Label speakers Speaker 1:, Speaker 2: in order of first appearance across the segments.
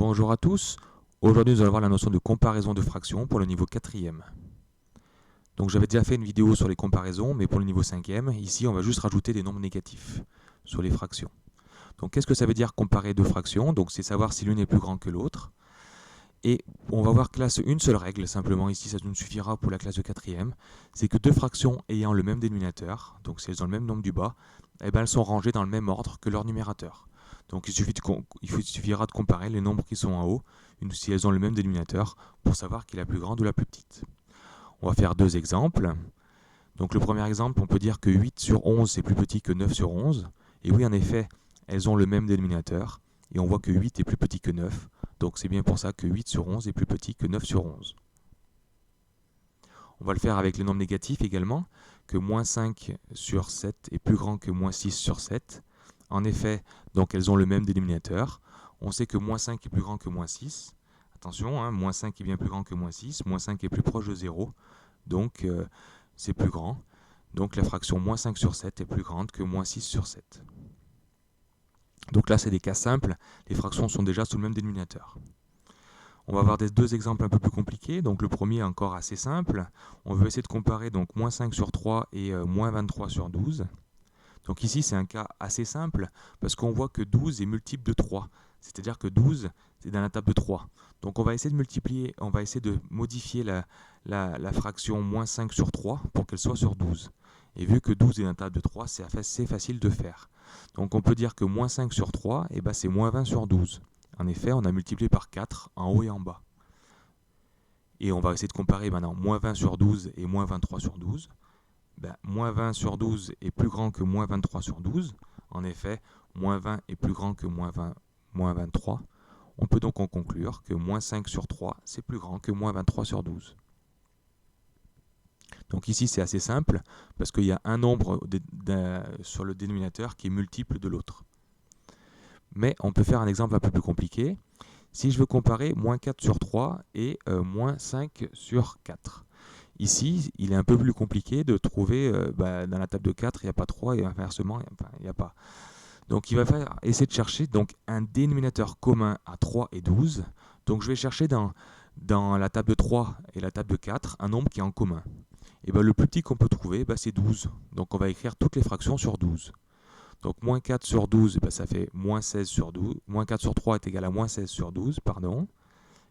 Speaker 1: Bonjour à tous, aujourd'hui nous allons voir la notion de comparaison de fractions pour le niveau 4e. Donc j'avais déjà fait une vidéo sur les comparaisons, mais pour le niveau 5e, ici on va juste rajouter des nombres négatifs sur les fractions. Donc qu'est-ce que ça veut dire comparer deux fractions? Donc c'est savoir si l'une est plus grande que l'autre. Et on va voir une seule règle, simplement ici ça nous suffira pour la classe de 4e, c'est que deux fractions ayant le même dénominateur, donc si elles ont le même nombre du bas, elles sont rangées dans le même ordre que leur numérateur. Donc il suffira de comparer les nombres qui sont en haut, si elles ont le même dénominateur, pour savoir qui est la plus grande ou la plus petite. On va faire deux exemples. Donc le premier exemple, on peut dire que 8 sur 11 c'est plus petit que 9 sur 11. Et oui, en effet, elles ont le même dénominateur. Et on voit que 8 est plus petit que 9. Donc c'est bien pour ça que 8 sur 11 est plus petit que 9 sur 11. On va le faire avec les nombres négatifs également, que moins 5 sur 7 est plus grand que moins 6 sur 7. En effet, donc elles ont le même dénominateur. On sait que moins 5 est plus grand que moins 6. Attention, hein, moins 5 est bien plus grand que moins 6. Moins 5 est plus proche de 0. Donc c'est plus grand. Donc la fraction moins 5 sur 7 est plus grande que moins 6 sur 7. Donc là, c'est des cas simples. Les fractions sont déjà sous le même dénominateur. On va avoir deux exemples un peu plus compliqués. Donc le premier est encore assez simple. On veut essayer de comparer donc moins 5 sur 3 et moins 23 sur 12. Donc ici, c'est un cas assez simple parce qu'on voit que 12 est multiple de 3. C'est-à-dire que 12, c'est dans la table de 3. Donc on va essayer de multiplier, on va essayer de modifier la fraction moins 5 sur 3 pour qu'elle soit sur 12. Et vu que 12 est dans la table de 3, c'est assez facile de faire. Donc on peut dire que moins 5 sur 3, c'est moins 20 sur 12. En effet, on a multiplié par 4 en haut et en bas. Et on va essayer de comparer maintenant moins 20 sur 12 et moins 23 sur 12. Moins 20 sur 12 est plus grand que moins 23 sur 12. En effet, moins 20 est plus grand que moins 23. On peut donc en conclure que moins 5 sur 3, c'est plus grand que moins 23 sur 12. Donc ici, c'est assez simple, parce qu'il y a un nombre sur le dénominateur qui est multiple de l'autre. Mais on peut faire un exemple un peu plus compliqué. Si je veux comparer moins 4 sur 3 et moins 5 sur 4. Ici, il est un peu plus compliqué de trouver, dans la table de 4, il n'y a pas 3, et inversement, il n'y a pas. Donc il va essayer de chercher donc, un dénominateur commun à 3 et 12. Donc je vais chercher dans la table de 3 et la table de 4 un nombre qui est en commun. Et le plus petit qu'on peut trouver, c'est 12. Donc on va écrire toutes les fractions sur 12. Donc moins 4 sur 12, ça fait moins 16 sur 12. Moins 4 sur 3 est égal à moins 16 sur 12, pardon.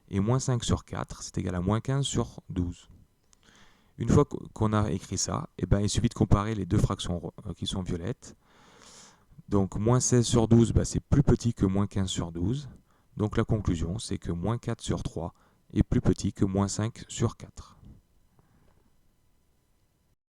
Speaker 1: Et moins 5 sur 4, c'est égal à moins 15 sur 12. Une fois qu'on a écrit ça, il suffit de comparer les deux fractions qui sont violettes. Donc moins 16 sur 12, c'est plus petit que moins 15 sur 12. Donc la conclusion, c'est que moins 4 sur 3 est plus petit que moins 5 sur 4.